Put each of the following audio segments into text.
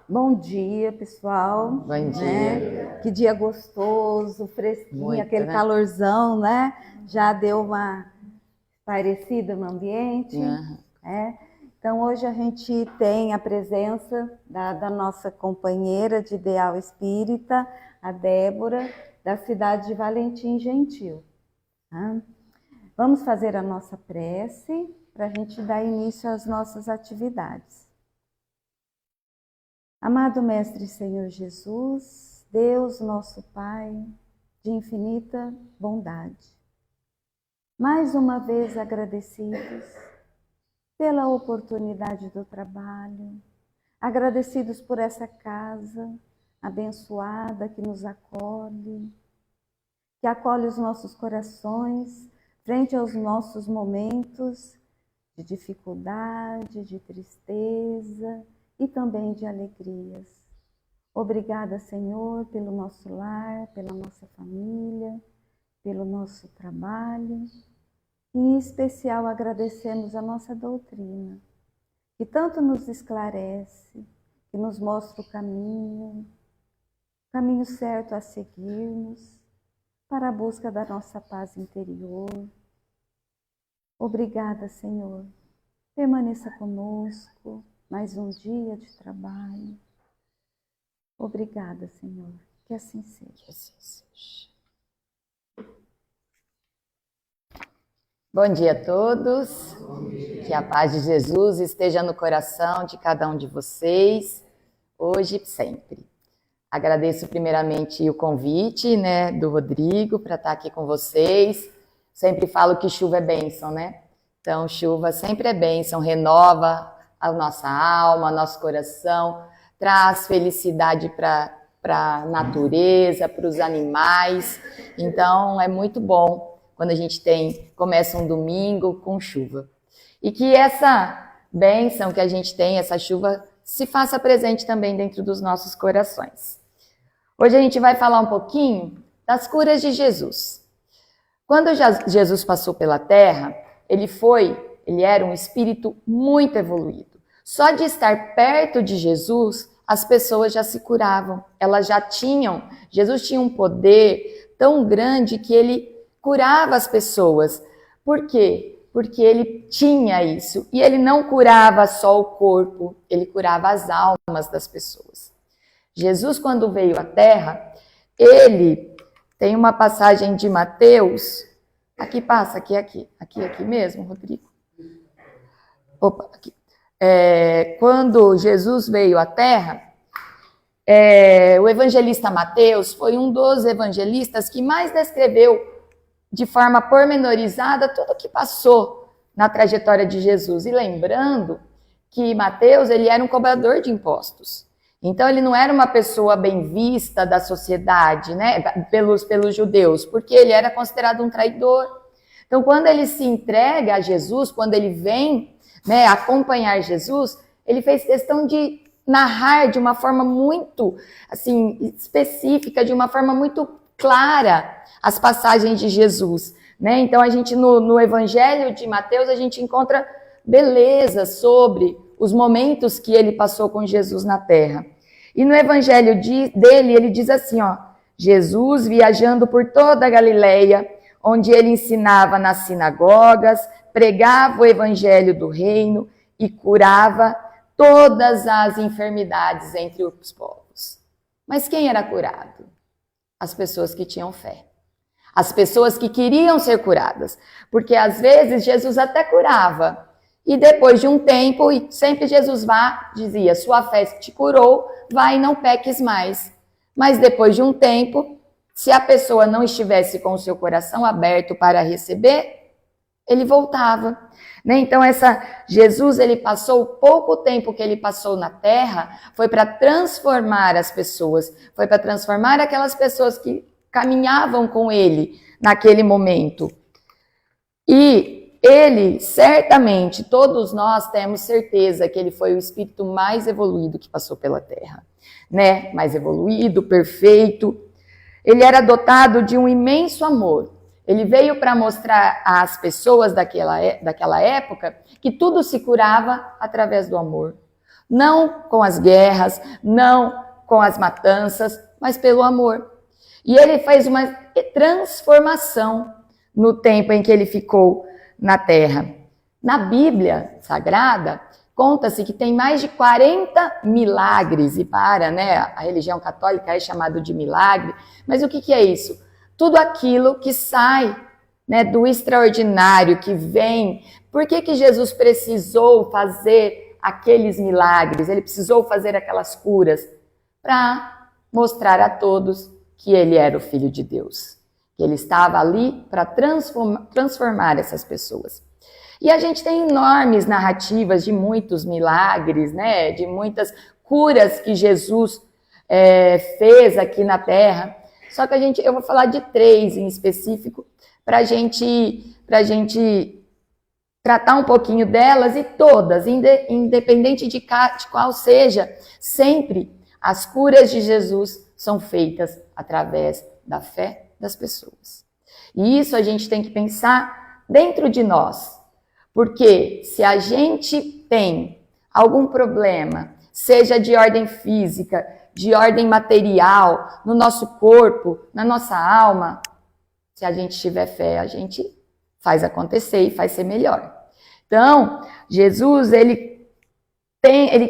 Bom dia, pessoal. Bom dia. Né? Que dia gostoso, fresquinho, Muito, aquele né? calorzão, né? Já deu uma parecida no ambiente. Uhum. Então, hoje a gente tem a presença da nossa companheira de ideal espírita, a Débora, da cidade de Valentim Gentil. Tá? Vamos fazer a nossa prece para a gente dar início às nossas atividades. Amado Mestre Senhor Jesus, Deus nosso Pai, de infinita bondade, mais uma vez agradecidos pela oportunidade do trabalho, agradecidos por essa casa abençoada que nos acolhe, que acolhe os nossos corações frente aos nossos momentos de dificuldade, de tristeza e também de alegrias. Obrigada, Senhor, pelo nosso lar, pela nossa família, pelo nosso trabalho. E, em especial, agradecemos a nossa doutrina, que tanto nos esclarece, que nos mostra o caminho certo a seguirmos para a busca da nossa paz interior. Obrigada, Senhor. Permaneça conosco mais um dia de trabalho. Obrigada, Senhor. Que assim seja. Que assim seja. Bom dia a todos. Que a paz de Jesus esteja no coração de cada um de vocês, hoje e sempre. Agradeço primeiramente o convite, né, do Rodrigo para estar aqui com vocês. Sempre falo que chuva é bênção, né? Então, chuva sempre é bênção, renova a nossa alma, nosso coração, traz felicidade para a natureza, para os animais. Então, é muito bom quando a gente começa um domingo com chuva. E que essa bênção que a gente tem, essa chuva, se faça presente também dentro dos nossos corações. Hoje a gente vai falar um pouquinho das curas de Jesus. Quando Jesus passou pela Terra, ele era um espírito muito evoluído. Só de estar perto de Jesus, as pessoas já se curavam. Jesus tinha um poder tão grande que ele curava as pessoas. Por quê? Porque ele tinha isso. E ele não curava só o corpo, ele curava as almas das pessoas. Jesus, quando veio à Terra, ele tem uma passagem de Mateus. Aqui passa, aqui mesmo, Rodrigo. Opa, aqui. Quando Jesus veio à Terra, o evangelista Mateus foi um dos evangelistas que mais descreveu de forma pormenorizada tudo o que passou na trajetória de Jesus. E lembrando que Mateus, ele era um cobrador de impostos. Então, ele não era uma pessoa bem vista da sociedade, né, pelos judeus, porque ele era considerado um traidor. Então, quando ele se entrega a Jesus, quando ele vem, né, acompanhar Jesus, ele fez questão de narrar de uma forma muito assim, específica, de uma forma muito clara, as passagens de Jesus. Né? Então, a gente, no Evangelho de Mateus, a gente encontra beleza sobre os momentos que ele passou com Jesus na Terra. E no Evangelho dele, ele diz assim, Jesus viajando por toda a Galileia, onde ele ensinava nas sinagogas, pregava o Evangelho do reino e curava todas as enfermidades entre os povos. Mas quem era curado? As pessoas que tinham fé. As pessoas que queriam ser curadas. Porque às vezes Jesus até curava. E depois de um tempo, e sempre Jesus dizia, sua fé te curou, vai e não peques mais. Mas depois de um tempo, se a pessoa não estivesse com o seu coração aberto para receber, ele voltava. Né? Então, Jesus, ele passou o pouco tempo que ele passou na Terra, foi para transformar as pessoas, foi para transformar aquelas pessoas que caminhavam com ele naquele momento. E ele, certamente, todos nós temos certeza que ele foi o espírito mais evoluído que passou pela Terra, né? Mais evoluído, perfeito. Ele era dotado de um imenso amor. Ele veio para mostrar às pessoas daquela época que tudo se curava através do amor. Não com as guerras, não com as matanças, mas pelo amor. E ele fez uma transformação no tempo em que ele ficou na terra. Na Bíblia Sagrada, conta-se que tem mais de 40 milagres, e a religião católica é chamado de milagre, mas o que é isso? Tudo aquilo que sai, do extraordinário, que vem. Por que Jesus precisou fazer aqueles milagres? Ele precisou fazer aquelas curas para mostrar a todos que ele era o Filho de Deus, que ele estava ali para transformar essas pessoas. E a gente tem enormes narrativas de muitos milagres, de muitas curas que Jesus fez aqui na Terra. Só que eu vou falar de 3 em específico, para a gente tratar um pouquinho delas, e todas, independente de qual seja, sempre as curas de Jesus são feitas através da fé das pessoas. E isso a gente tem que pensar dentro de nós. Porque se a gente tem algum problema, seja de ordem física, de ordem material, no nosso corpo, na nossa alma, se a gente tiver fé, a gente faz acontecer e faz ser melhor. Então, Jesus, ele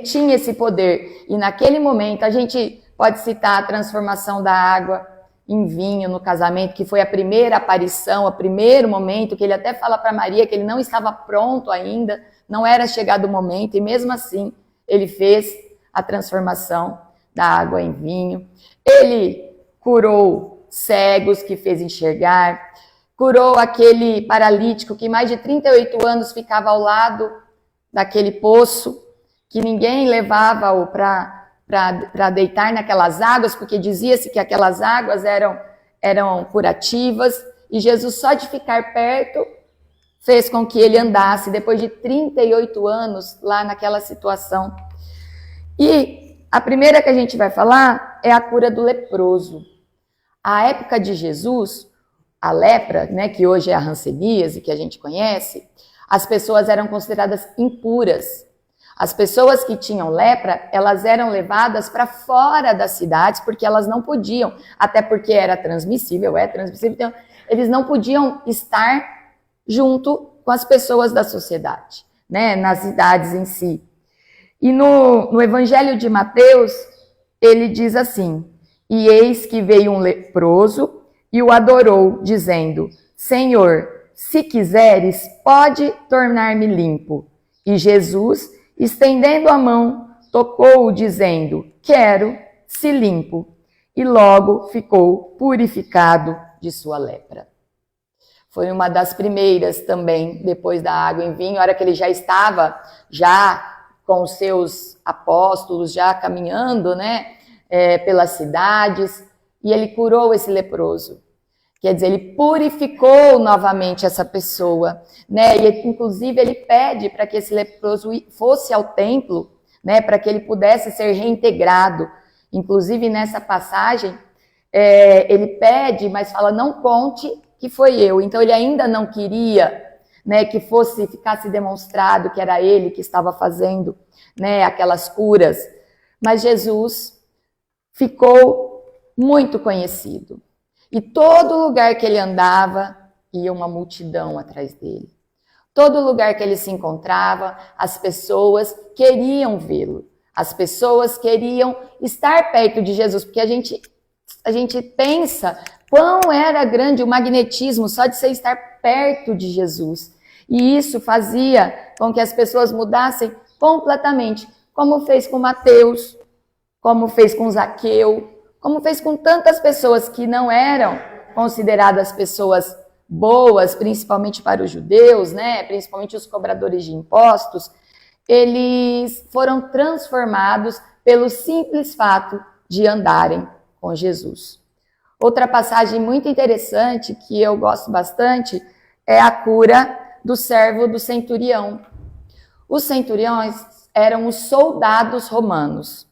tinha esse poder. E naquele momento, a gente pode citar a transformação da água em vinho no casamento, que foi a primeira aparição, o primeiro momento, que ele até fala para Maria que ele não estava pronto ainda, não era chegado o momento, e mesmo assim ele fez a transformação da água em vinho. Ele curou cegos, que fez enxergar, curou aquele paralítico que mais de 38 anos ficava ao lado daquele poço, que ninguém levava-o para deitar naquelas águas, porque dizia-se que aquelas águas eram curativas, e Jesus, só de ficar perto, fez com que ele andasse, depois de 38 anos lá naquela situação. E a primeira que a gente vai falar é a cura do leproso. A época de Jesus, a lepra, que hoje é a hanseníase, que a gente conhece, as pessoas eram consideradas impuras. As pessoas que tinham lepra, elas eram levadas para fora das cidades, porque elas não podiam, até porque era transmissível, então eles não podiam estar junto com as pessoas da sociedade, nas cidades em si. E no Evangelho de Mateus, ele diz assim: e eis que veio um leproso e o adorou, dizendo: Senhor, se quiseres, pode tornar-me limpo. E Jesus, estendendo a mão, tocou-o, dizendo: quero, se limpo. E logo ficou purificado de sua lepra. Foi uma das primeiras também, depois da água em vinho, a hora que ele já estava com os seus apóstolos, já caminhando, pelas cidades, e ele curou esse leproso. Quer dizer, ele purificou novamente essa pessoa, E inclusive ele pede para que esse leproso fosse ao templo, para que ele pudesse ser reintegrado. Inclusive nessa passagem, ele pede, mas fala: não conte que foi eu. Então ele ainda não queria, que ficasse demonstrado que era ele que estava fazendo, aquelas curas. Mas Jesus ficou muito conhecido. E todo lugar que ele andava, ia uma multidão atrás dele. Todo lugar que ele se encontrava, as pessoas queriam vê-lo. As pessoas queriam estar perto de Jesus, porque a gente pensa quão era grande o magnetismo só de você estar perto de Jesus. E isso fazia com que as pessoas mudassem completamente, como fez com Mateus, como fez com Zaqueu, como fez com tantas pessoas que não eram consideradas pessoas boas, principalmente para os judeus, principalmente os cobradores de impostos. Eles foram transformados pelo simples fato de andarem com Jesus. Outra passagem muito interessante, que eu gosto bastante, é a cura do servo do centurião. Os centuriões eram os soldados romanos.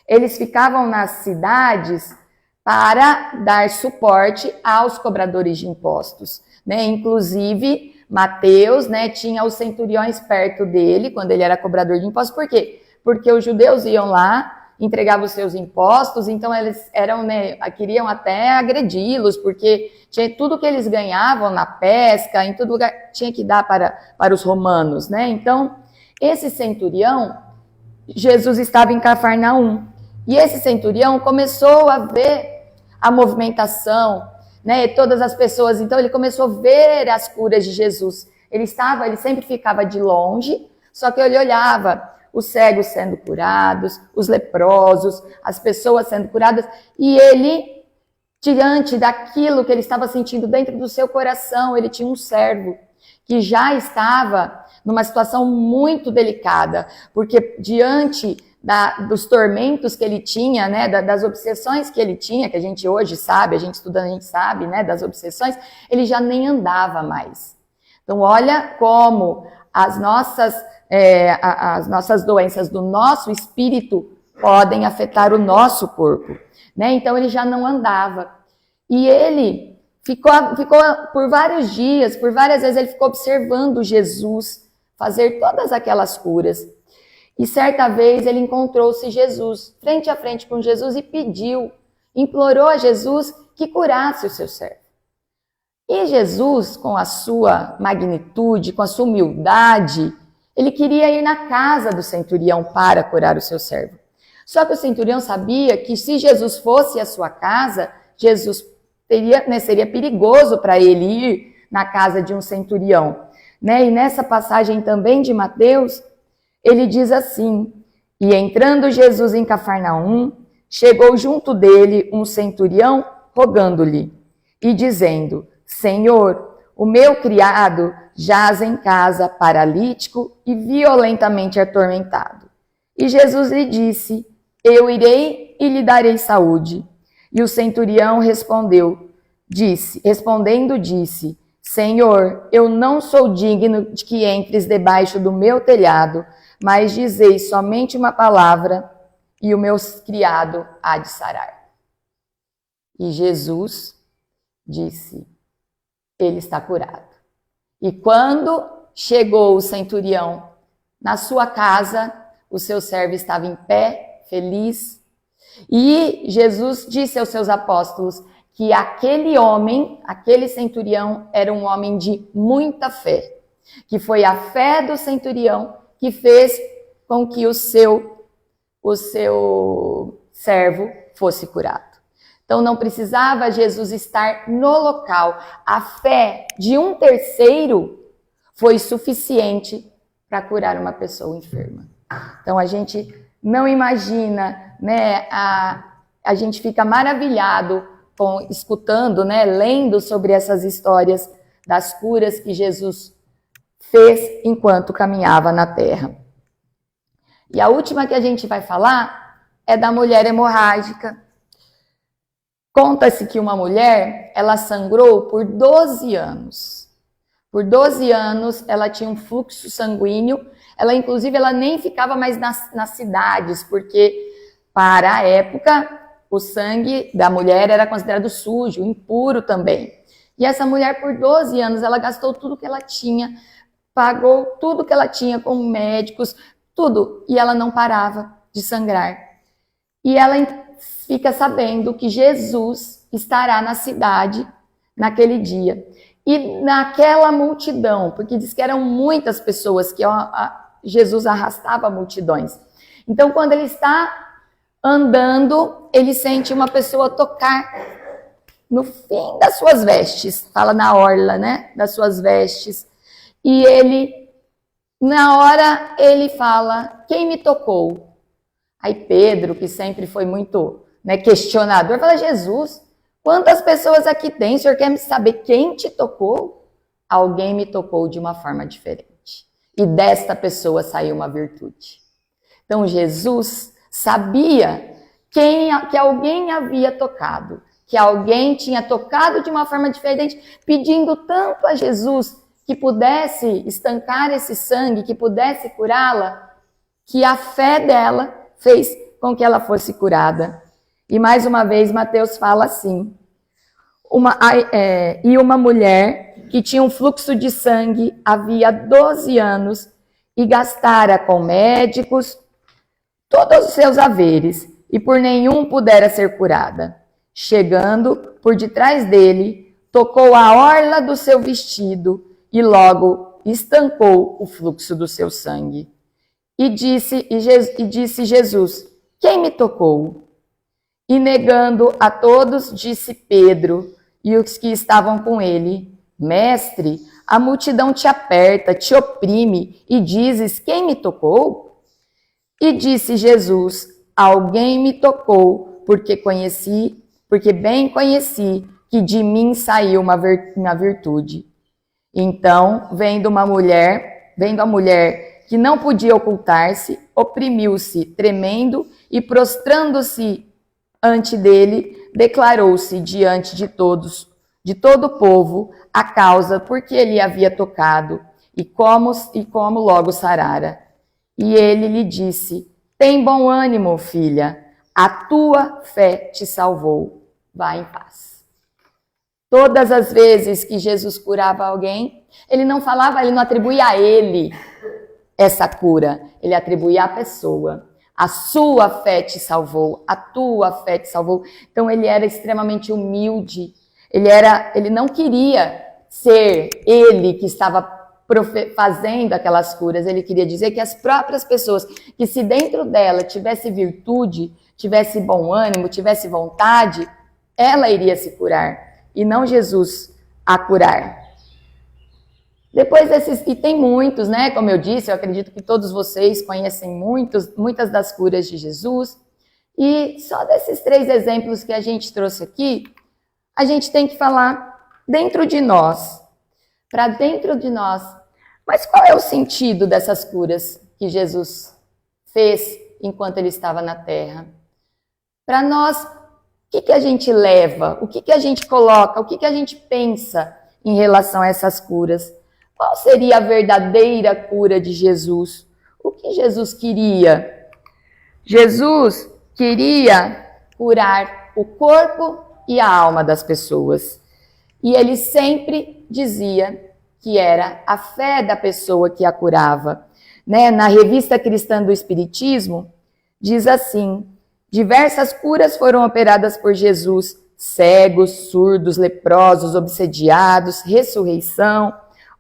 Eles ficavam nas cidades para dar suporte aos cobradores de impostos, Inclusive, Mateus, tinha os centuriões perto dele, quando ele era cobrador de impostos. Por quê? porque os judeus iam lá, entregavam os seus impostos, então eles eram, né, queriam até agredi-los, porque tinha tudo que eles ganhavam na pesca, em todo lugar, tinha que dar para os romanos, né? Então, esse centurião, Jesus estava em Cafarnaum, e esse centurião começou a ver a movimentação, né, todas as pessoas, então ele começou a ver as curas de Jesus. Ele sempre ficava de longe, só que ele olhava os cegos sendo curados, os leprosos, as pessoas sendo curadas, e ele, diante daquilo que ele estava sentindo dentro do seu coração, ele tinha um servo que já estava numa situação muito delicada, porque diante dos tormentos que ele tinha, né, das obsessões que ele tinha, que a gente hoje sabe, a gente estudando, a gente sabe, né, das obsessões, ele já nem andava mais. Então, olha como as nossas doenças do nosso espírito podem afetar o nosso corpo, né? Então ele já não andava. E ele ficou por vários dias, por várias vezes ele ficou observando Jesus fazer todas aquelas curas. E certa vez ele encontrou-se Jesus, frente a frente com Jesus, e implorou a Jesus que curasse o seu servo. E Jesus, com a sua magnitude, com a sua humildade, ele queria ir na casa do centurião para curar o seu servo. Só que o centurião sabia que se Jesus fosse à sua casa, Jesus seria perigoso para ele ir na casa de um centurião, né? E nessa passagem também de Mateus, ele diz assim: e entrando Jesus em Cafarnaum, chegou junto dele um centurião rogando-lhe e dizendo: Senhor, o meu criado jaz em casa paralítico e violentamente atormentado. E Jesus lhe disse: eu irei e lhe darei saúde. E o centurião respondendo disse: Senhor, eu não sou digno de que entres debaixo do meu telhado, mas dizei somente uma palavra e o meu criado há de sarar. E Jesus disse: ele está curado. E quando chegou o centurião na sua casa, o seu servo estava em pé, feliz. E Jesus disse aos seus apóstolos que aquele centurião, era um homem de muita fé. Que foi a fé do centurião que fez com que o seu servo fosse curado. Então não precisava Jesus estar no local. A fé de um terceiro foi suficiente para curar uma pessoa enferma. Então a gente não imagina, né? A gente fica maravilhado escutando, né? Lendo sobre essas histórias das curas que Jesus fez enquanto caminhava na terra. E a última que a gente vai falar é da mulher hemorrágica. Conta-se que uma mulher, ela sangrou por 12 anos. Por 12 anos, ela tinha um fluxo sanguíneo. Inclusive, ela nem ficava mais nas cidades, porque para a época, o sangue da mulher era considerado sujo, impuro também. E essa mulher, por 12 anos, ela gastou tudo que ela tinha, pagou tudo que ela tinha com médicos, tudo. E ela não parava de sangrar. E ela fica sabendo que Jesus estará na cidade naquele dia. E naquela multidão, porque diz que eram muitas pessoas, que Jesus arrastava multidões. Então, quando ele está andando, ele sente uma pessoa tocar no fim das suas vestes. Fala na orla, né? Das suas vestes. E ele, na hora, ele fala: quem me tocou? Aí Pedro, que sempre foi muito, né, questionador, fala: Jesus, quantas pessoas aqui tem? O senhor quer me saber quem te tocou? Alguém me tocou de uma forma diferente. E desta pessoa saiu uma virtude. Então Jesus sabia que alguém havia tocado, que alguém tinha tocado de uma forma diferente, pedindo tanto a Jesus que pudesse estancar esse sangue, que pudesse curá-la, que a fé dela fez com que ela fosse curada. E mais uma vez Mateus fala assim: e uma mulher que tinha um fluxo de sangue havia 12 anos e gastara com médicos todos os seus haveres, e por nenhum pudera ser curada. Chegando por detrás dele, tocou a orla do seu vestido e logo estancou o fluxo do seu sangue. E disse Jesus: quem me tocou? E negando a todos, disse Pedro e os que estavam com ele: Mestre, a multidão te aperta, te oprime e dizes: quem me tocou? E disse Jesus: alguém me tocou, porque bem conheci que de mim saiu uma virtude. Então, vendo a mulher que não podia ocultar-se, oprimiu-se, tremendo, e prostrando-se ante dele, declarou-se diante de todo o povo, a causa por que ele havia tocado, e como logo sarara. E ele lhe disse: tem bom ânimo, filha, a tua fé te salvou. Vá em paz. Todas as vezes que Jesus curava alguém, ele não atribuía a ele essa cura, ele atribuía à pessoa. A sua fé te salvou, a tua fé te salvou. Então ele era extremamente humilde. Ele não queria ser ele que estava fazendo aquelas curas. Ele queria dizer que as próprias pessoas, que se dentro dela tivesse virtude, tivesse bom ânimo, tivesse vontade, ela iria se curar, e não Jesus a curar. Depois e tem muitos, né? Como eu disse, eu acredito que todos vocês conhecem muitas das curas de Jesus. E só desses 3 exemplos que a gente trouxe aqui, a gente tem que falar dentro de nós, para dentro de nós. Mas qual é o sentido dessas curas que Jesus fez enquanto ele estava na terra? Para nós, o que a gente leva? O que a gente coloca? O que a gente pensa em relação a essas curas? Qual seria a verdadeira cura de Jesus? O que Jesus queria? Jesus queria curar o corpo e a alma das pessoas. E ele sempre dizia que era a fé da pessoa que a curava. Né? Na Revista Cristã do Espiritismo, diz assim: diversas curas foram operadas por Jesus: cegos, surdos, leprosos, obsediados, ressurreição.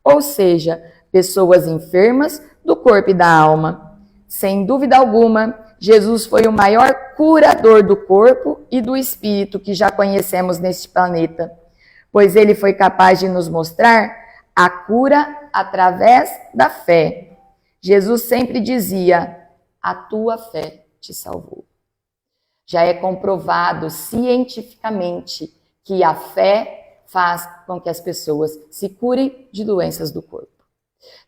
Ou seja, pessoas enfermas do corpo e da alma. Sem dúvida alguma, Jesus foi o maior curador do corpo e do espírito que já conhecemos neste planeta, pois ele foi capaz de nos mostrar a cura através da fé. Jesus sempre dizia: a tua fé te salvou. Já é comprovado cientificamente que a fé faz com que as pessoas se curem de doenças do corpo.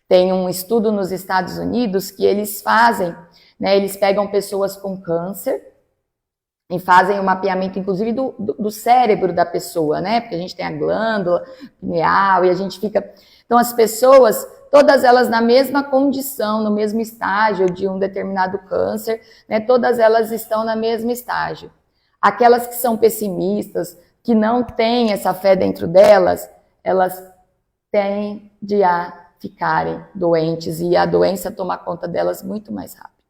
Tem um estudo nos Estados Unidos que eles fazem, né, eles pegam pessoas com câncer e fazem um mapeamento, inclusive, do cérebro da pessoa, né? Porque a gente tem a glândula pineal e a gente fica... Então, as pessoas, todas elas na mesma condição, no mesmo estágio de um determinado câncer, né? Todas elas estão no mesmo estágio. Aquelas que são pessimistas, que não têm essa fé dentro delas, elas têm de ficarem doentes e a doença tomar conta delas muito mais rápido.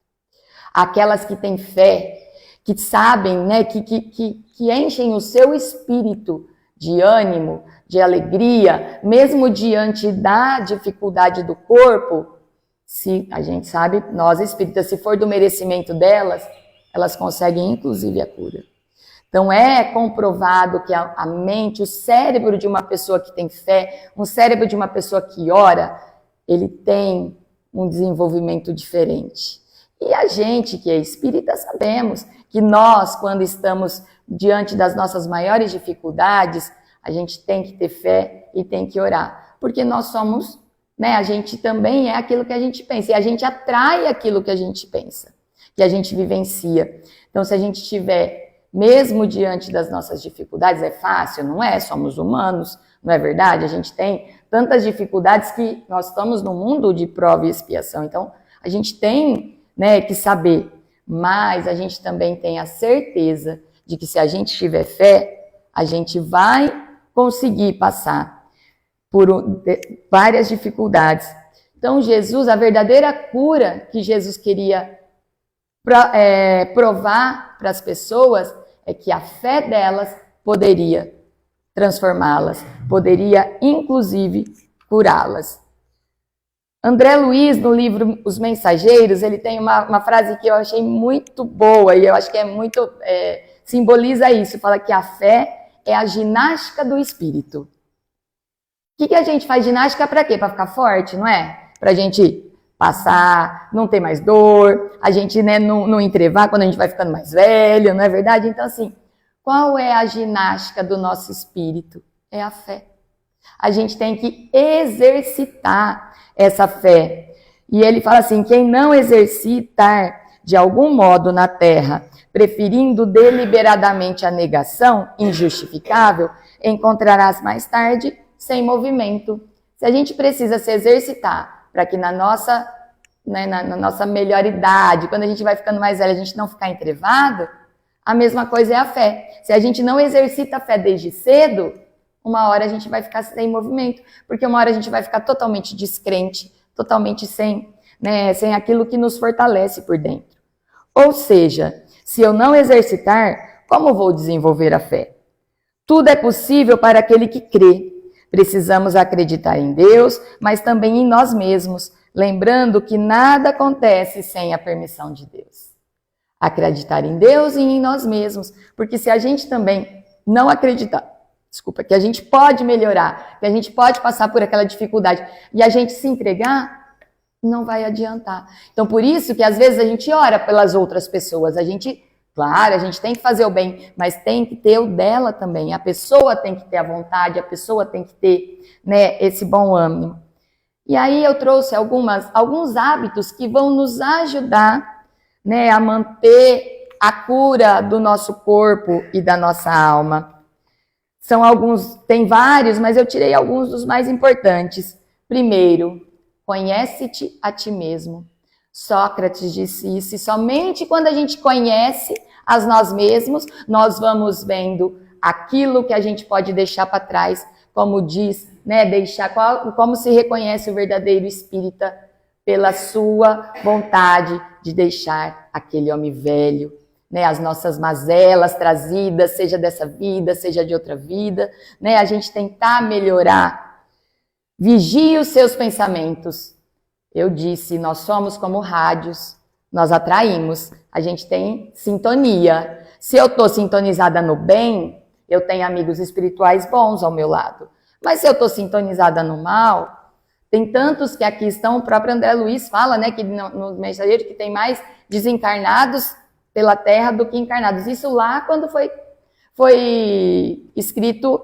Aquelas que têm fé, que sabem, né, que enchem o seu espírito de ânimo, de alegria, mesmo diante da dificuldade do corpo, se a gente sabe, nós espíritas, se for do merecimento delas, elas conseguem inclusive a cura. Então é comprovado que a mente, o cérebro de uma pessoa que tem fé, um cérebro de uma pessoa que ora, ele tem um desenvolvimento diferente. E a gente que é espírita sabemos que nós, quando estamos diante das nossas maiores dificuldades, a gente tem que ter fé e tem que orar. Porque nós somos, né, a gente também é aquilo que a gente pensa. E a gente atrai aquilo que a gente pensa, que a gente vivencia. Então se a gente tiver... Mesmo diante das nossas dificuldades, é fácil? Não é, somos humanos, não é verdade? A gente tem tantas dificuldades que nós estamos num mundo de prova e expiação, então a gente tem, né, que saber, mas a gente também tem a certeza de que se a gente tiver fé, a gente vai conseguir passar por várias dificuldades. Então Jesus, a verdadeira cura que Jesus queria provar para as pessoas é que a fé delas poderia transformá-las, poderia inclusive curá-las. André Luiz, no livro Os Mensageiros, ele tem uma frase que eu achei muito boa e eu acho que simboliza isso. Fala que a fé é a ginástica do espírito. O que a gente faz ginástica para quê? Para ficar forte, não é? Para a gente passar, não ter mais dor, a gente não entrevar quando a gente vai ficando mais velho, não é verdade? Então, assim, qual é a ginástica do nosso espírito? É a fé. A gente tem que exercitar essa fé. E ele fala assim, quem não exercitar de algum modo na terra, preferindo deliberadamente a negação injustificável, encontrarás mais tarde sem movimento. Se a gente precisa se exercitar para que na nossa melhor idade, quando a gente vai ficando mais velho, a gente não ficar entrevado, a mesma coisa é a fé. Se a gente não exercita a fé desde cedo, uma hora a gente vai ficar sem movimento, porque uma hora a gente vai ficar totalmente descrente, totalmente sem aquilo que nos fortalece por dentro. Ou seja, se eu não exercitar, como vou desenvolver a fé? Tudo é possível para aquele que crê. Precisamos acreditar em Deus, mas também em nós mesmos, lembrando que nada acontece sem a permissão de Deus. Acreditar em Deus e em nós mesmos, porque se a gente também não acreditar, que a gente pode melhorar, que a gente pode passar por aquela dificuldade e a gente se entregar, não vai adiantar. Então, por isso que às vezes a gente ora pelas outras pessoas, claro, a gente tem que fazer o bem, mas tem que ter o dela também. A pessoa tem que ter a vontade, a pessoa tem que ter, esse bom ânimo. E aí eu trouxe alguns hábitos que vão nos ajudar, a manter a cura do nosso corpo e da nossa alma. São alguns, tem vários, mas eu tirei alguns dos mais importantes. Primeiro, conhece-te a ti mesmo. Sócrates disse isso, e somente quando a gente conhece a nós mesmos, nós vamos vendo aquilo que a gente pode deixar para trás, como diz, como se reconhece o verdadeiro espírita pela sua vontade de deixar aquele homem velho, as nossas mazelas trazidas, seja dessa vida, seja de outra vida, a gente tentar melhorar. Vigie os seus pensamentos. Eu disse, nós somos como rádios, nós atraímos, a gente tem sintonia. Se eu estou sintonizada no bem, eu tenho amigos espirituais bons ao meu lado. Mas se eu estou sintonizada no mal, tem tantos que aqui estão, o próprio André Luiz fala, que no Mensageiro que tem mais desencarnados pela Terra do que encarnados. Isso lá quando foi escrito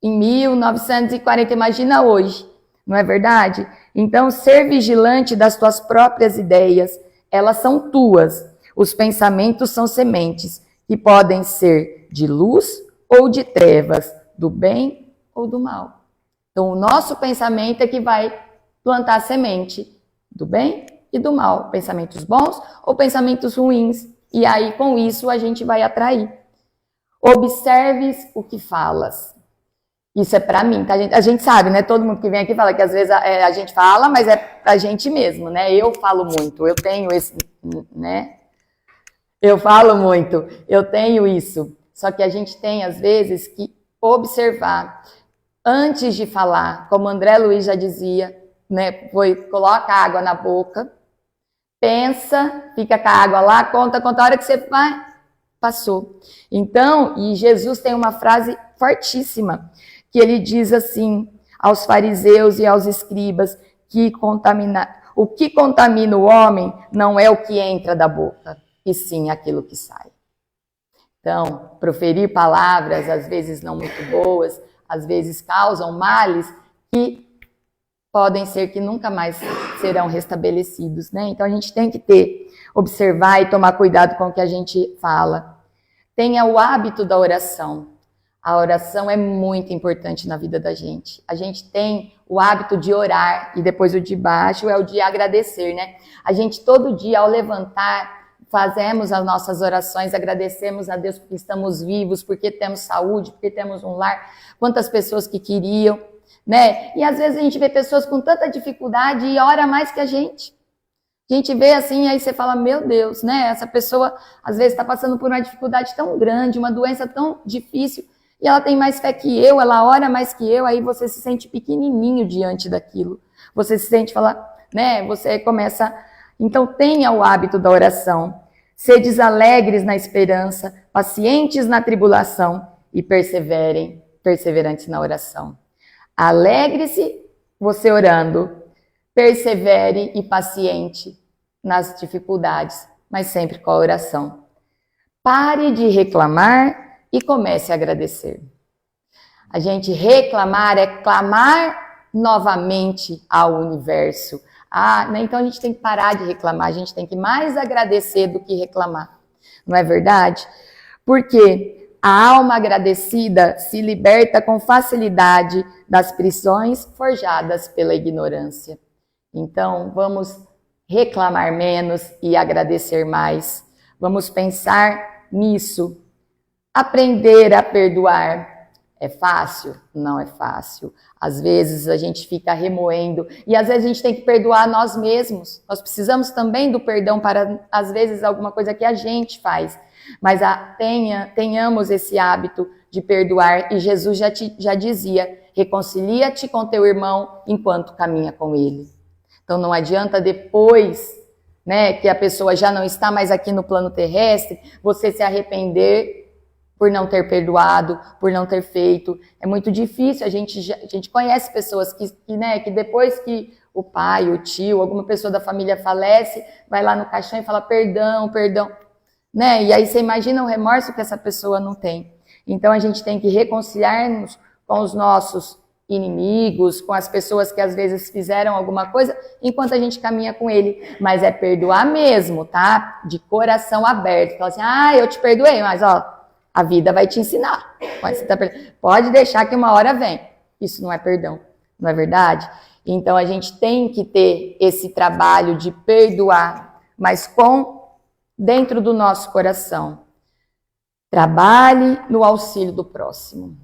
em 1940, imagina hoje, não é verdade? Então, ser vigilante das tuas próprias ideias, elas são tuas. Os pensamentos são sementes, que podem ser de luz ou de trevas, do bem ou do mal. Então, o nosso pensamento é que vai plantar a semente do bem e do mal. Pensamentos bons ou pensamentos ruins. E aí, com isso, a gente vai atrair. Observes o que falas. Isso é pra mim, tá? A gente sabe, Todo mundo que vem aqui fala que às vezes a gente fala, mas é pra gente mesmo, Eu falo muito, eu tenho esse, Eu falo muito, eu tenho isso. Só que a gente tem, às vezes, que observar. Antes de falar, como André Luiz já dizia, coloca a água na boca, pensa, fica com a água lá, conta a hora que você vai, passou. Então, e Jesus tem uma frase fortíssima, que ele diz assim, aos fariseus e aos escribas, o que contamina o homem não é o que entra da boca, e sim aquilo que sai. Então, proferir palavras, às vezes não muito boas, às vezes causam males que podem ser que nunca mais serão restabelecidos, Então a gente tem que observar e tomar cuidado com o que a gente fala. Tenha o hábito da oração. A oração é muito importante na vida da gente. A gente tem o hábito de orar, e depois o de baixo é o de agradecer, A gente todo dia, ao levantar, fazemos as nossas orações, agradecemos a Deus porque estamos vivos, porque temos saúde, porque temos um lar. Quantas pessoas que queriam, E às vezes a gente vê pessoas com tanta dificuldade e ora mais que a gente. A gente vê assim, aí você fala, meu Deus, né? Essa pessoa às vezes está passando por uma dificuldade tão grande, uma doença tão difícil, e ela tem mais fé que eu, ela ora mais que eu, aí você se sente pequenininho diante daquilo. Você se sente, né? Você começa... Então tenha o hábito da oração. Sedes alegres na esperança, pacientes na tribulação e perseverantes na oração. Alegre-se você orando, persevere e paciente nas dificuldades, mas sempre com a oração. Pare de reclamar e comece a agradecer. A gente reclamar é clamar novamente ao universo. Então a gente tem que parar de reclamar, a gente tem que mais agradecer do que reclamar. Não é verdade? Porque a alma agradecida se liberta com facilidade das prisões forjadas pela ignorância. Então, vamos reclamar menos e agradecer mais. Vamos pensar nisso. Aprender a perdoar. É fácil? Não é fácil. Às vezes a gente fica remoendo e às vezes a gente tem que perdoar nós mesmos. Nós precisamos também do perdão para, às vezes, alguma coisa que a gente faz. Mas tenhamos esse hábito de perdoar. E Jesus já dizia, reconcilia-te com teu irmão enquanto caminha com ele. Então não adianta depois, né, que a pessoa já não está mais aqui no plano terrestre, você se arrepender por não ter perdoado, por não ter feito. É muito difícil, a gente conhece pessoas que depois que o pai, o tio, alguma pessoa da família falece, vai lá no caixão e fala perdão, perdão. Né? E aí você imagina o remorso que essa pessoa não tem. Então a gente tem que reconciliar-nos com os nossos inimigos, com as pessoas que às vezes fizeram alguma coisa, enquanto a gente caminha com ele. Mas é perdoar mesmo, tá? De coração aberto. Fala assim, eu te perdoei, mas a vida vai te ensinar. Pode deixar que uma hora vem. Isso não é perdão, não é verdade? Então a gente tem que ter esse trabalho de perdoar, mas dentro do nosso coração. Trabalhe no auxílio do próximo.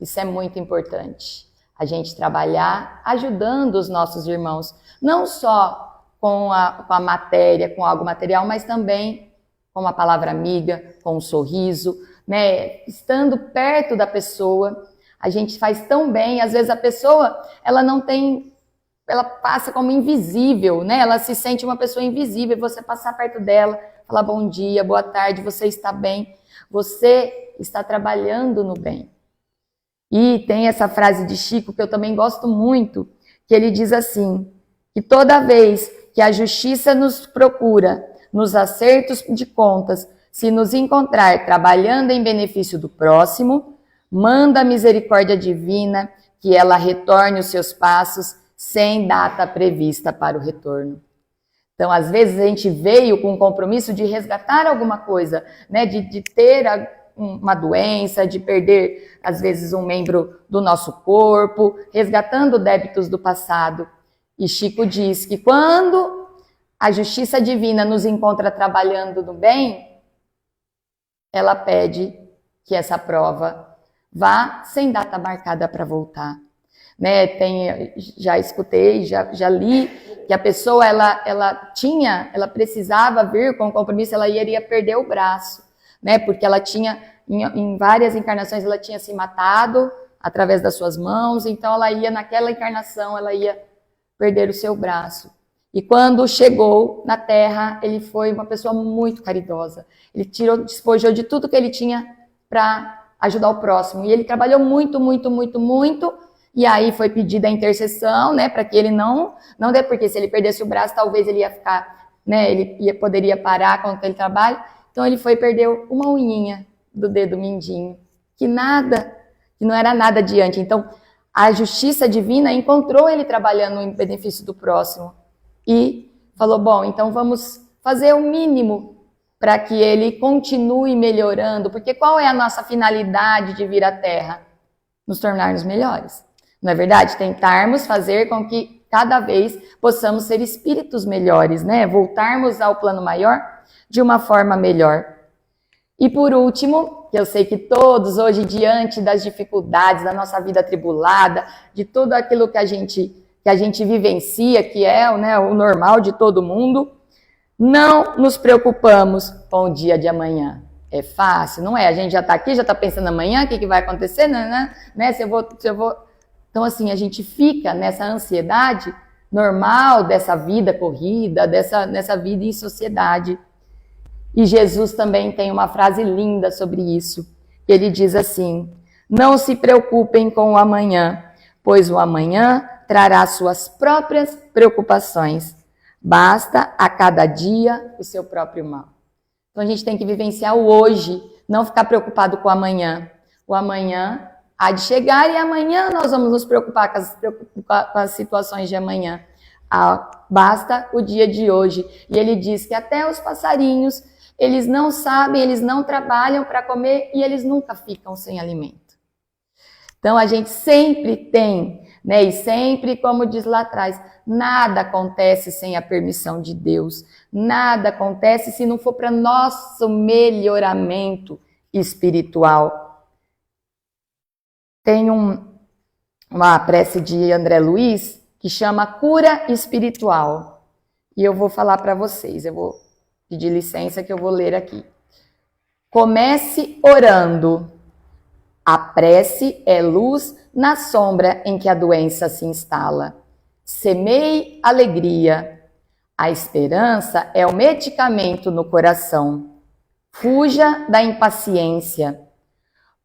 Isso é muito importante. A gente trabalhar ajudando os nossos irmãos, não só com a matéria, com algo material, mas também com uma palavra amiga, com um sorriso, né? Estando perto da pessoa, a gente faz tão bem. Às vezes a pessoa, ela passa como invisível, né? Ela se sente uma pessoa invisível, e você passar perto dela, falar bom dia, boa tarde, você está bem, você está trabalhando no bem. E tem essa frase de Chico que eu também gosto muito, que ele diz assim, que toda vez que a justiça nos procura, nos acertos de contas, se nos encontrar trabalhando em benefício do próximo, manda a misericórdia divina que ela retorne os seus passos sem data prevista para o retorno. Então, às vezes a gente veio com o compromisso de resgatar alguma coisa, né? De ter uma doença, de perder, às vezes, um membro do nosso corpo, resgatando débitos do passado. E Chico diz que quando a justiça divina nos encontra trabalhando no bem, ela pede que essa prova vá sem data marcada para voltar. Né? Já escutei, já li que a pessoa ela precisava vir com o compromisso, ela iria perder o braço, né? Porque ela tinha, em várias encarnações, ela tinha se matado através das suas mãos, então naquela encarnação, ela ia perder o seu braço. E quando chegou na Terra, ele foi uma pessoa muito caridosa. Ele despojou de tudo que ele tinha para ajudar o próximo. E ele trabalhou muito, muito, muito, muito. E aí foi pedida a intercessão, né, para que ele não dê, porque se ele perdesse o braço, talvez ele ia ficar, né, poderia parar com aquele trabalho. Então ele perdeu uma unhinha do dedo mindinho, que não era nada diante. Então a justiça divina encontrou ele trabalhando em benefício do próximo e falou, bom, então vamos fazer o mínimo para que ele continue melhorando, porque qual é a nossa finalidade de vir à Terra? Nos tornarmos melhores. Não é verdade? Tentarmos fazer com que cada vez possamos ser espíritos melhores, né? Voltarmos ao plano maior de uma forma melhor. E por último, que eu sei que todos hoje, diante das dificuldades da nossa vida atribulada, de tudo aquilo que a gente vivencia, que é, né, o normal de todo mundo, Não nos preocupamos com o dia de amanhã. É fácil? Não é. A gente já está aqui, já está pensando amanhã, o que vai acontecer, né? Se eu vou... Então, assim, a gente fica nessa ansiedade normal dessa vida corrida, nessa vida em sociedade. E Jesus também tem uma frase linda sobre isso. Ele diz assim: não se preocupem com o amanhã, pois o amanhã trará suas próprias preocupações. Basta a cada dia o seu próprio mal. Então a gente tem que vivenciar o hoje, não ficar preocupado com o amanhã. O amanhã há de chegar e amanhã nós vamos nos preocupar com as situações de amanhã. Basta o dia de hoje. E ele diz que até os passarinhos, eles não sabem, eles não trabalham para comer e eles nunca ficam sem alimento. Então a gente sempre tem, né? E sempre, como diz lá atrás, nada acontece sem a permissão de Deus. Nada acontece se não for para nosso melhoramento espiritual. Tem uma prece de André Luiz que chama Cura Espiritual. E eu vou falar para vocês, eu vou pedir licença que eu vou ler aqui. Comece orando. A prece é luz na sombra em que a doença se instala. Semeie alegria. A esperança é o medicamento no coração. Fuja da impaciência.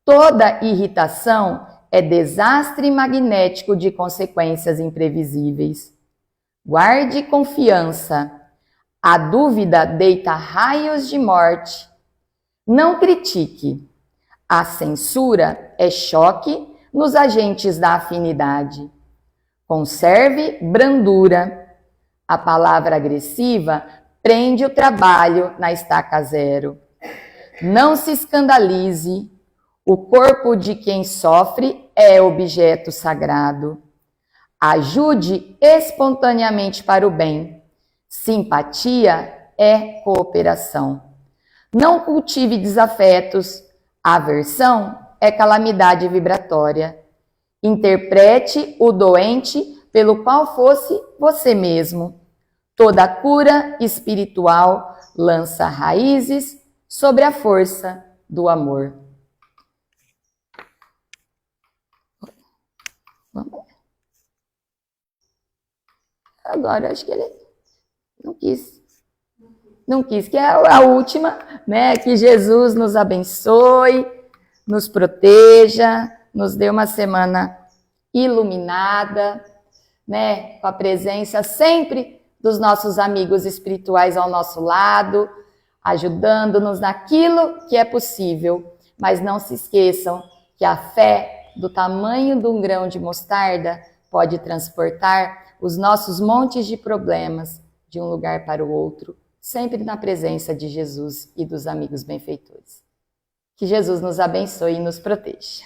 Toda irritação é desastre magnético de consequências imprevisíveis. Guarde confiança. A dúvida deita raios de morte. Não critique. A censura é choque nos agentes da afinidade. Conserve brandura. A palavra agressiva prende o trabalho na estaca zero. Não se escandalize. O corpo de quem sofre é objeto sagrado. Ajude espontaneamente para o bem. Simpatia é cooperação. Não cultive desafetos. Aversão é calamidade vibratória. Interprete o doente pelo qual fosse você mesmo. Toda cura espiritual lança raízes sobre a força do amor. Agora, acho que ele não quis, que é a última, né? Que Jesus nos abençoe, nos proteja, nos dê uma semana iluminada, né? Com a presença sempre dos nossos amigos espirituais ao nosso lado, ajudando-nos naquilo que é possível. Mas não se esqueçam que a fé do tamanho de um grão de mostarda pode transportar os nossos montes de problemas de um lugar para o outro, sempre na presença de Jesus e dos amigos benfeitores. Que Jesus nos abençoe e nos proteja.